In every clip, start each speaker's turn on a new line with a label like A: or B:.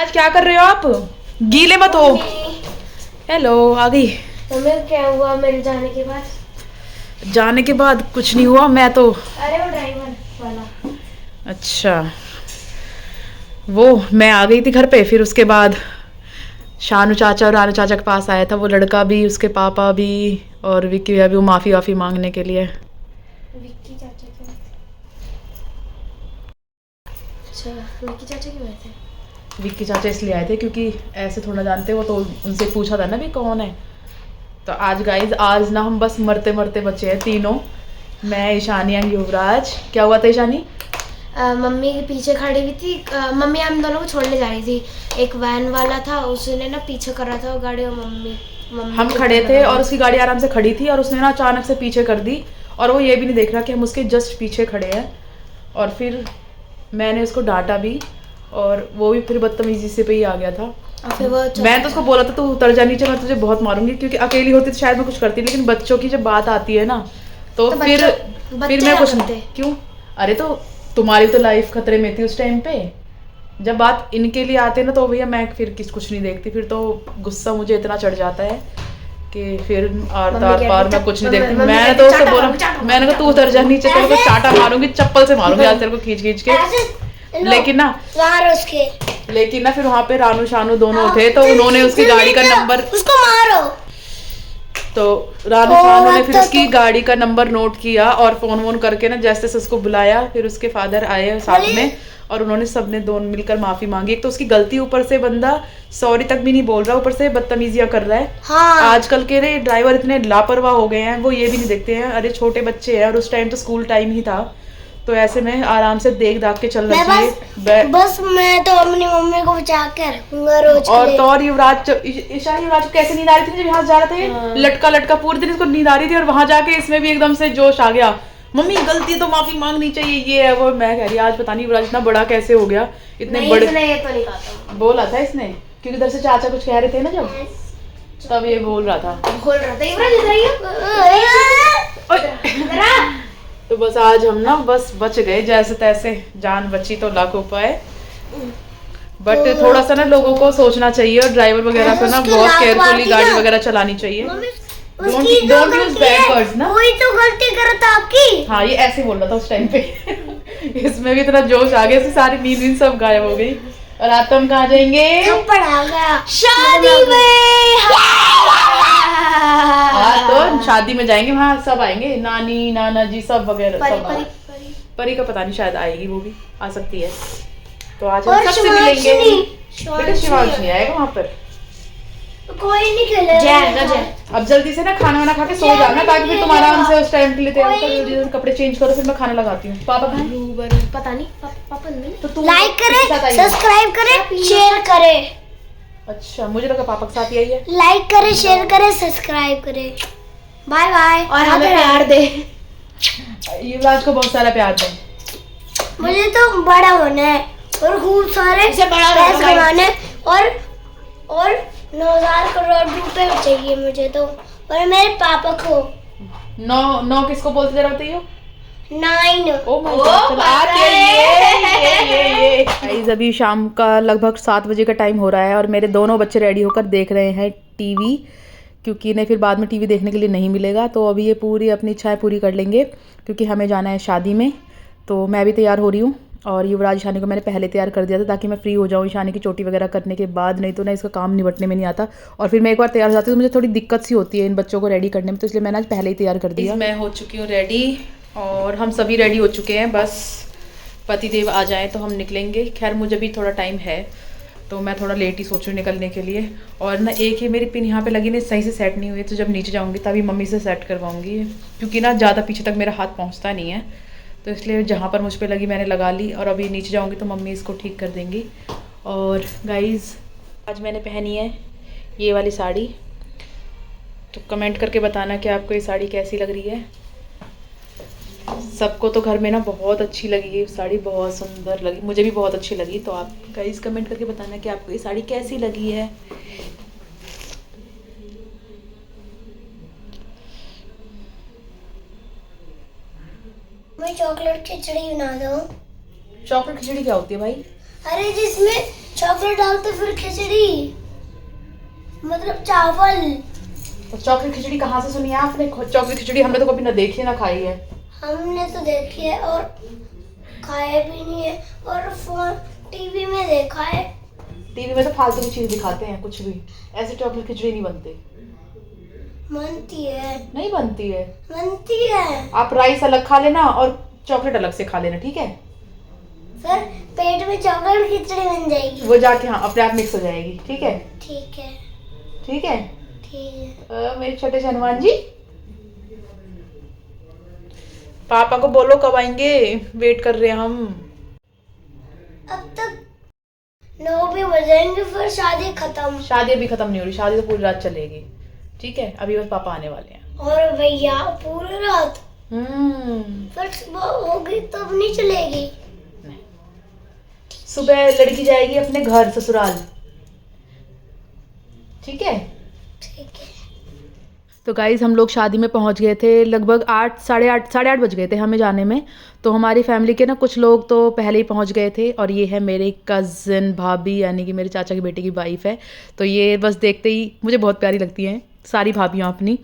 A: आज क्या कर रहे हो आप? गीले मत हो। हेलो, आ गई।
B: तुम्हें क्या हुआ मेरे जाने के बाद?
A: जाने के बाद कुछ नहीं हुआ, मैं तो
B: अरे वो ड्राइवर वाला।
A: अच्छा, वो मैं आ गई थी घर पे, फिर उसके बाद शानू चाचा और रानू चाचा के पास आया था वो लड़का भी, उसके पापा भी और विक्की भैया भी, वो माफ़ी मांगने के लिए।
B: विक्की चाचा क्यों? अच्छा, विक्की चाचा क्यों आए थे?
A: विक्की चाचा इसलिए आए थे क्योंकि ऐसे थोड़ा जानते, वो तो उनसे पूछा था ना भी कौन है। तो आज गाइज, आज ना हम बस मरते मरते बचे हैं तीनों, मैं, ईशानी एंड युवराज। क्या हुआ था ईशानी?
B: मम्मी के पीछे खड़ी हुई थी। मम्मी हम दोनों को छोड़ने जा रही थी। एक वैन वाला था, उसने ना पीछे कर रहा था वो गाड़ी, और मम्मी
A: हम खड़े थे और उसकी गाड़ी आराम से खड़ी थी और उसने ना अचानक से पीछे कर दी, और वो ये भी नहीं देख रहा कि हम उसके जस्ट पीछे खड़े हैं। और फिर मैंने उसको डांटा भी, और वो भी फिर बदतमीजी से पे ही आ गया था।
B: फिर वो
A: मैं तो उसको बोला था तू उतर जा नीचे, मैं तुझे बहुत मारूंगी, क्योंकि अकेली होती तो शायद मैं कुछ करती, लेकिन बच्चों की जब बात आती है ना तो फिर मैं कुछ नहीं। क्यों? अरे तो तुम्हारी तो लाइफ खतरे में थी उस टाइम पे। जब बात इनके लिए आते ना तो भैया मैं फिर कुछ नहीं देखती, फिर तो गुस्सा मुझे इतना चढ़ जाता है कि फिर आर पार मैं कुछ नहीं देखती। मैंने तो उससे बोला, मैंने कहा तू उतर जा नीचे, तेरे को चाटा मारूंगी, चप्पल से मारूंगी आज तेरे को खींच खींच के। लेकिन ना फिर वहाँ पे रानू शानू दोनों थे, तो उन्होंने उसकी गाड़ी का नंबर,
B: उसको मारो।
A: तो रानू शानू ने फिर उसकी गाड़ी का नंबर नोट किया और फोन वोन करके ना जैसे से उसको बुलाया। फिर उसके फादर आए साथ में और उन्होंने सबने दोनों मिलकर माफी मांगी। एक तो उसकी गलती, ऊपर से बंदा सॉरी तक भी नहीं बोल रहा, ऊपर से बदतमीजियां कर रहा है। हाँ। आजकल के ड्राइवर इतने लापरवाह हो गए हैं, वो ये भी नहीं देखते हैं अरे छोटे बच्चे हैं, और उस टाइम तो स्कूल टाइम ही था, तो ऐसे में आराम से देख दाख के चलना चाहिए।
B: बस मैं तो अपनी मम्मी को बचा के रखूंगा रोज।
A: और तो और युवराज, ईशा युवराज को कैसे नींद आ रही थी जब यहाँ जा रहे थे। हाँ। लटका लटका पूरे दिन इसको नींद आ रही थी, और वहां जाके इसमें भी एकदम से जोश आ गया, मम्मी गलती तो माफी मांगनी चाहिए, ये है वो। मैं कह रही आज पता नहीं युवराज इतना बड़ा कैसे हो गया, इतने बड़े। ये तो नहीं खाता, बोला था इसने, क्योंकि इधर से चाचा कुछ कह रहे थे ना जब, तब ये बोल रहा था। तो बस आज हम ना बस बच गए जैसे तैसे, जान बची तो लाखों पाए। बट थोड़ा सा ना लोगों को सोचना चाहिए, और ड्राइवर वगैरह को ना बहुत केयरफुली गाड़ी वगैरह चलानी चाहिए। डोंट यूज बैड वर्ड्स ना।
B: कोई तो गलती करा था आपकी।
A: हाँ, ये ऐसे बोल रहा था उस टाइम पे। इसमें भी इतना जोश आ गया, इसकी सारी नींद सब गायब हो गई। और आज तो हम कहाँ जाएंगे?
B: शादी में।
A: हाँ, तो शादी में जाएंगे, वहाँ सब आएंगे, नानी नाना जी सब वगैरह सब। परी का पता नहीं, शायद आएगी, वो भी आ सकती है। तो आज हम सबसे मिलेंगे। बेटा शिवांश नहीं आएगा वहाँ पर,
B: कोई नहीं खेलेगा।
A: अब जल्दी से ना खाना वाना खा के सो जाना, ताकि फिर तुम आराम से उस टाइम के लिए तैयार करो, जल्दी कपड़े चेंज करो, फिर मैं खाना लगाती हूँ। पापा कहाँ?
B: पता नहीं, पापा नहीं। तो तू लाइक करे, सब्सक्राइब करे, शेयर करे।
A: अच्छा, मुझे लगा पापा के साथ ही आई है।
B: लाइक करे, शेयर करे, सब्सक्राइब करे। Bye bye. और हमें प्यार दे।
A: युवराज को बहुत सारा प्यार दे।
B: मुझे तो बड़ा होना है और खूब सारे पैसे कमाने, और 9,000 करोड़ रुपए चाहिए मुझे तो, और मेरे पापा को।
A: 9 किसको बोलते जरा बताइए?
B: 9।
A: गाइस, अभी शाम का लगभग 7 बजे का टाइम हो रहा है और मेरे दोनों बच्चे रेडी होकर देख रहे हैं टीवी, क्योंकि इन्हें फिर बाद में टीवी देखने के लिए नहीं मिलेगा। तो अभी ये पूरी अपनी इच्छाएं पूरी कर लेंगे, क्योंकि हमें जाना है शादी में। तो मैं भी तैयार हो रही हूँ, और युवराज ईशानी को मैंने पहले तैयार कर दिया था ताकि मैं फ्री हो जाऊँ ईशानी की चोटी वगैरह करने के बाद, नहीं तो ना इसका काम निपटने में नहीं आता। और फिर मैं एक बार तैयार हो जाती हूँ तो मुझे थोड़ी दिक्कत सी होती है इन बच्चों को रेडी करने में, तो इसलिए मैंने आज पहले ही तैयार कर दिया। मैं हो चुकी हूँ रेडी, और हम सभी रेडी हो चुके हैं, बस पतिदेव आ जाएँ तो हम निकलेंगे। खैर मुझे भी थोड़ा टाइम है, तो मैं थोड़ा लेट ही सोच रही हूँ निकलने के लिए। और ना एक ही मेरी पिन यहाँ पे लगी नहीं, सही से सेट नहीं हुई, तो जब नीचे जाऊँगी तभी मम्मी से सेट करवाऊँगी, क्योंकि ना ज़्यादा पीछे तक मेरा हाथ पहुँचता नहीं है, तो इसलिए जहाँ पर मुझ पे लगी मैंने लगा ली। और अभी नीचे जाऊँगी तो मम्मी इसको ठीक कर देंगी। और गाइज़, आज मैंने पहनी है ये वाली साड़ी, तो कमेंट करके बताना कि आपको ये साड़ी कैसी लग रही है। सबको तो घर में ना बहुत अच्छी लगी है साड़ी, बहुत सुंदर लगी, मुझे भी बहुत अच्छी लगी। तो आप गाइस कमेंट करके बताना कि आपको ये साड़ी कैसी लगी है।
B: मैं चॉकलेट खिचड़ी बना दो।
A: चॉकलेट खिचड़ी क्या होती है भाई?
B: अरे जिसमें चॉकलेट डालते फिर खिचड़ी, मतलब चावल।
A: तो चॉकलेट खिचड़ी कहाँ से सुनी है आपने? चॉकलेट खिचड़ी हमने तो कभी ना देखी है ना खाई है।
B: हमने तो देखी है और खाया भी नहीं है, और फोन टीवी में देखा है।
A: टीवी में तो फालतू की चीज दिखाते हैं, कुछ भी। ऐसे चॉकलेट खिचड़ी नहीं बनती।
B: बनती है।
A: नहीं बनती है।
B: बनती है।
A: आप राइस अलग खा लेना और चॉकलेट अलग से खा लेना, ठीक है?
B: फिर पेट में चॉकलेट खिचड़ी बन जाएगी।
A: वो जाके हाँ अपने आप मिक्स हो जाएगी, ठीक है?
B: ठीक है।
A: ठीक है।
B: ठीक है।
A: मेरे छोटे से हनुमान जी, पापा को बोलो कब आएंगे, वेट कर रहे हैं हम।
B: अब तक 9 भी बजेंगे, फिर शादी खत्म।
A: शादी अभी खत्म नहीं हो रही, शादी तो पूरी रात चलेगी, ठीक है? अभी बस पापा आने वाले हैं।
B: और भैया पूरी रात। फिर सुबह होगी तब नहीं चलेगी।
A: नहीं, सुबह लड़की जाएगी अपने घर ससुराल, ठीक है?
B: ठीक है।
A: तो गाइज हम लोग शादी में पहुंच गए थे, लगभग 8 साढ़े 8 बज गए थे हमें जाने में। तो हमारी फैमिली के ना कुछ लोग तो पहले ही पहुंच गए थे, और ये है मेरे कज़न भाभी, यानी कि मेरे चाचा की बेटे की वाइफ है। तो ये बस देखते ही मुझे बहुत प्यारी लगती हैं सारी भाभियाँ अपनी।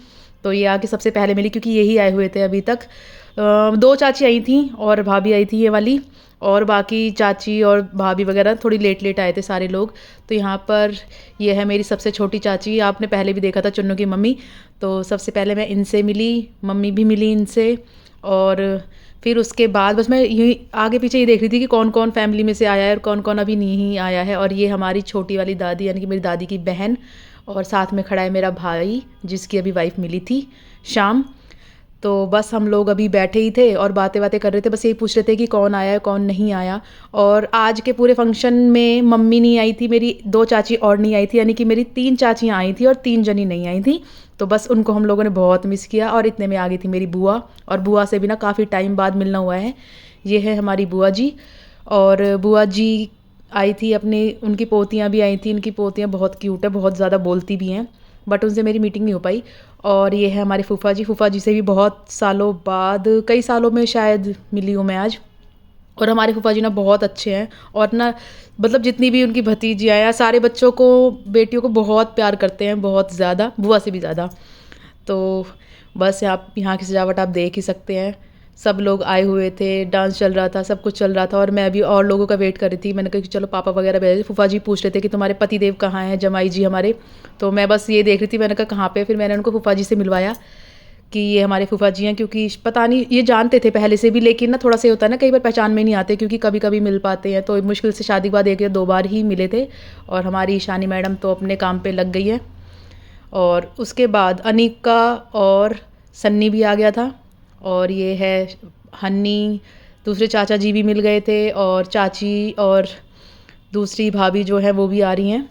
A: तो ये आके सबसे पहले मिली, क्योंकि यही आए हुए थे अभी तक। 2 चाची आई थी और भाभी आई थी ये वाली, और बाकी चाची और भाभी वगैरह थोड़ी लेट आए थे सारे लोग। तो यहाँ पर ये है मेरी सबसे छोटी चाची, आपने पहले भी देखा था, चुन्नू की मम्मी। तो सबसे पहले मैं इनसे मिली, मम्मी भी मिली इनसे, और फिर उसके बाद बस मैं यूँ आगे पीछे ये देख रही थी कि कौन कौन फैमिली में से आया है और कौन कौन अभी नहीं आया है। और ये हमारी छोटी वाली दादी, यानी कि मेरी दादी की बहन, और साथ में खड़ा है मेरा भाई जिसकी अभी वाइफ मिली थी शाम। तो बस हम लोग अभी बैठे ही थे और बातें कर रहे थे, बस यही पूछ रहे थे कि कौन आया है कौन नहीं आया। और आज के पूरे फंक्शन में मम्मी नहीं आई थी, मेरी 2 चाची और नहीं आई थी, यानी कि मेरी 3 चाचियाँ आई थी और 3 जनी नहीं आई थी। तो बस उनको हम लोगों ने बहुत मिस किया। और इतने में आ गई थी मेरी बुआ, और बुआ से भी ना काफ़ी टाइम बाद मिलना हुआ है। ये है हमारी बुआ जी, और बुआ जी आई थी अपनी, उनकी पोतियाँ भी आई थी। उनकी पोतियाँ बहुत क्यूट है, बहुत ज़्यादा बोलती भी हैं, बट उनसे मेरी मीटिंग नहीं हो पाई। और ये है हमारे फूफा जी से भी बहुत सालों बाद, कई सालों में शायद मिली हूँ मैं आज। और हमारे फूफा जी ना बहुत अच्छे हैं, और ना मतलब जितनी भी उनकी भतीजियाँ हैं, सारे बच्चों को, बेटियों को बहुत प्यार करते हैं, बहुत ज़्यादा, बुआ से भी ज़्यादा। तो बस आप यहाँ की सजावट आप देख ही सकते हैं। सब लोग आए हुए थे, डांस चल रहा था, सब कुछ चल रहा था, और मैं अभी और लोगों का वेट कर रही थी। मैंने कहा कि चलो पापा वगैरह भेजे। फूफा जी पूछ रहे थे कि तुम्हारे पतिदेव कहाँ हैं, जमाई जी हमारे। तो मैं बस ये देख रही थी, मैंने कहा कहाँ पे। फिर मैंने उनको फूफा जी से मिलवाया कि ये हमारे फूफा जी हैं, क्योंकि पता नहीं ये जानते थे पहले से भी, लेकिन ना थोड़ा सा होता है ना, कई बार पहचान में नहीं आते, क्योंकि कभी कभी मिल पाते हैं। तो मुश्किल से शादी के बाद 1 या 2 बार ही मिले थे। और हमारी ईशानी मैडम तो अपने काम पे लग गई है। और उसके बाद अनिका और सन्नी भी आ गया था, और ये है हन्नी, दूसरे चाचा जी भी मिल गए थे, और चाची और दूसरी भाभी जो है वो भी आ रही हैं।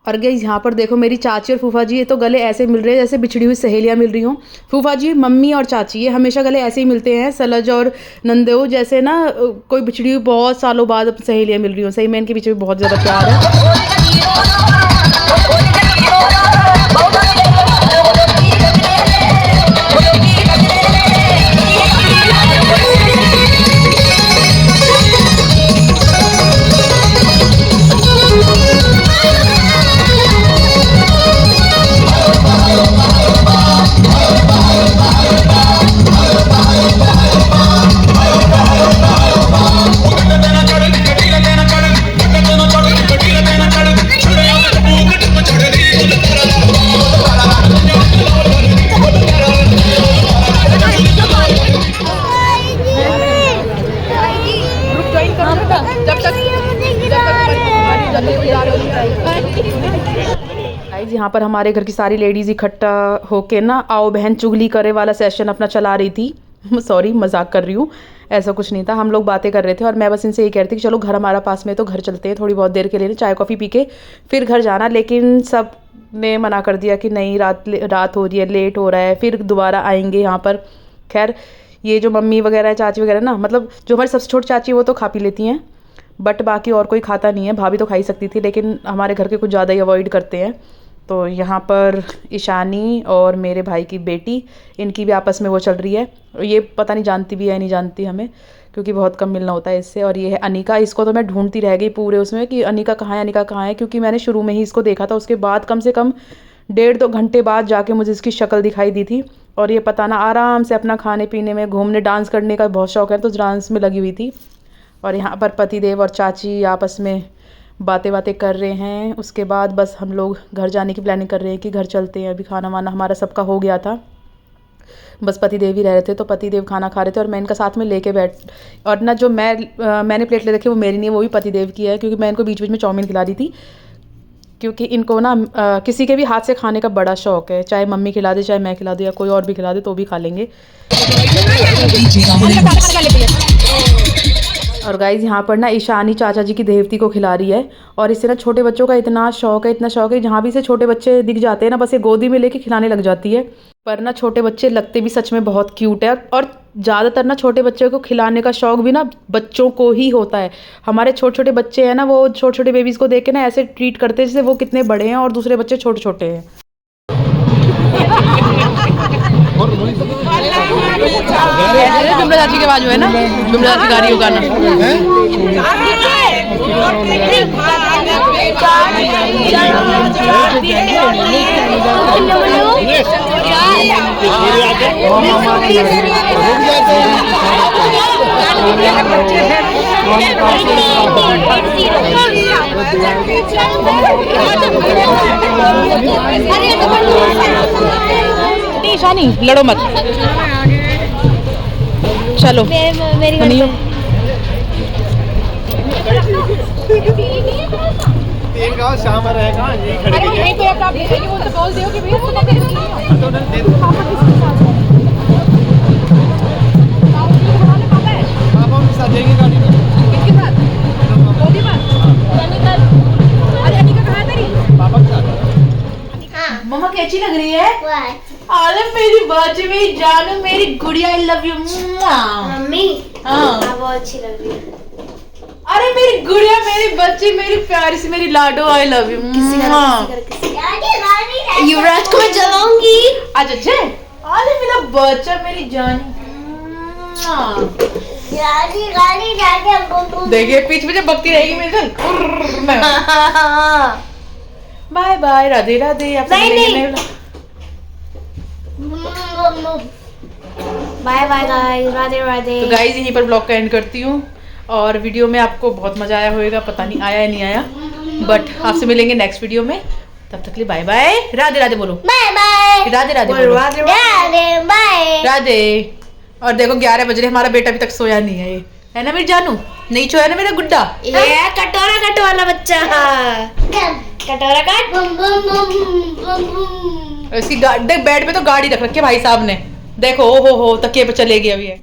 A: और गाइस यहाँ पर देखो मेरी चाची और फूफा जी, ये तो गले ऐसे मिल रहे हैं जैसे बिछड़ी हुई सहेलियाँ मिल रही हों। फूफा जी, मम्मी और चाची ये हमेशा गले ऐसे ही मिलते हैं, सलज और नंदेव जैसे ना, कोई बिछड़ी हुई बहुत सालों बाद सहेलियाँ मिल रही हों। सही में इनके पीछे बहुत ज़्यादा प्यार है। पर हमारे घर की सारी लेडीज़ इकट्ठा होके ना आओ बहन चुगली करे वाला सेशन अपना चला रही थी। सॉरी मजाक कर रही हूँ, ऐसा कुछ नहीं था। हम लोग बातें कर रहे थे और मैं बस इनसे ये कह रही थी कि चलो घर हमारा पास में तो घर चलते हैं थोड़ी बहुत देर के लिए, चाय कॉफ़ी पी के फिर घर जाना। लेकिन सब ने मना कर दिया कि नहीं, रात हो रही है, लेट हो रहा है, फिर दोबारा आएंगे यहाँ पर। खैर ये जो मम्मी वगैरह है, चाची वगैरह ना, मतलब जो हमारी सबसे छोटी चाची वो तो खा पी लेती हैं, बट बाकी और कोई खाता नहीं है। भाभी तो खा ही सकती थी लेकिन हमारे घर के कुछ ज़्यादा ही अवॉइड करते हैं। तो यहाँ पर ईशानी और मेरे भाई की बेटी, इनकी भी आपस में वो चल रही है। ये पता नहीं जानती भी है नहीं जानती हमें, क्योंकि बहुत कम मिलना होता है इससे। और ये है अनिका, इसको तो मैं ढूंढती रह गई पूरे उसमें कि अनिका कहाँ है, अनिका कहाँ है, क्योंकि मैंने शुरू में ही इसको देखा था। उसके बाद कम से कम 1.5-2 घंटे बाद जाके मुझे इसकी शक्ल दिखाई दी थी। और ये पता ना आराम से अपना खाने पीने में, घूमने, डांस करने का बहुत शौक है तो डांस में लगी हुई थी। और यहाँ पर पतिदेव और चाची आपस में बातें कर रहे हैं। उसके बाद बस हम लोग घर जाने की प्लानिंग कर रहे हैं कि घर चलते हैं। अभी खाना वाना हमारा सबका हो गया था, बस पतिदेव ही रह रहे थे। तो पतिदेव खाना खा रहे थे और मैं इनका साथ में लेके बैठ, और ना जो मैंने प्लेट ले रखी वो मेरी नहीं है, वो भी पतिदेव की है, क्योंकि मैं इनको बीच बीच में चाउमीन खिला रही थी। क्योंकि इनको ना किसी के भी हाथ से खाने का बड़ा शौक है, चाहे मम्मी खिला दे, चाहे मैं खिला दूँ, या कोई और भी खिला दे तो भी खा लेंगे। और गाइज़ यहाँ पर ना ईशानी चाचा जी की देवती को खिला रही है। और इससे ना छोटे बच्चों का इतना शौक है, जहाँ भी से छोटे बच्चे दिख जाते हैं ना, बस ये गोदी में लेके खिलाने लग जाती है। पर ना छोटे बच्चे लगते भी सच में बहुत क्यूट है। और ज़्यादातर ना छोटे बच्चों को खिलाने का शौक भी ना बच्चों को ही होता है। हमारे छोटे छोटे बच्चे हैं ना, वो छोटे छोटे बेबीज़ को देख के ना ऐसे ट्रीट करते हैं जैसे वो कितने बड़े हैं और दूसरे बच्चे छोटे छोटे हैं। बिमला चाची के बाजू है ना, बिमला चाची गाड़ी गाना। ईशानी लड़ो मत, चलो मेरी
C: शाम रहेगा यही खड़ी है। वो तो बोल दियो कि भैया पापा उनके साथ जाएंगे गाड़ी में। किसके साथ? अरे अनिका कहाँ है तेरी? पापा के साथ।
A: मम्मा कैसी लग रही है? अरे मेरी बाजी, मेरी जानू, मेरी गुड़िया, आई लव यू
B: मम्मी।
A: हाँ
B: बहुत अच्छी लग रही है।
A: अरे मेरी गुड़िया, मेरी बच्ची, मेरी प्यारी सी, मेरी लाडो, आई लव यू।
B: युवराज को मैं जलाऊंगी।
A: अच्छा अरे मेरा बच्चा, मेरी जान। देखिए पीछे पीछे बकती रहेगी मेरे से। Bye bye, Radhe Radhe.
B: Bye bye guys, Radhe Radhe.
A: तो गाइस यहीं पर ब्लॉग का एंड करती हूँ। और वीडियो में आपको बहुत मजा आया होगा, पता नहीं आया या नहीं आया, बट आपसे मिलेंगे नेक्स्ट वीडियो में। तब तक के लिए बाय बाय, राधे राधे बोलो।
B: बाय बाय,
A: राधे राधे बोलो।
B: राधे बाय
A: राधे। और देखो 11 बज रहे, हमारा बेटा अभी तक सोया नहीं है। ये है ना मेरी जानू, नहीं सोया ना मेरा गुड्डा।
B: ये कटोरा कट वाला बच्चा, कटोरा कट।
A: इसकी बेड पे तो गाड़ी रख रखी है भाई साहब ने, देखो ओ हो तकिए पे चले गई अभी है।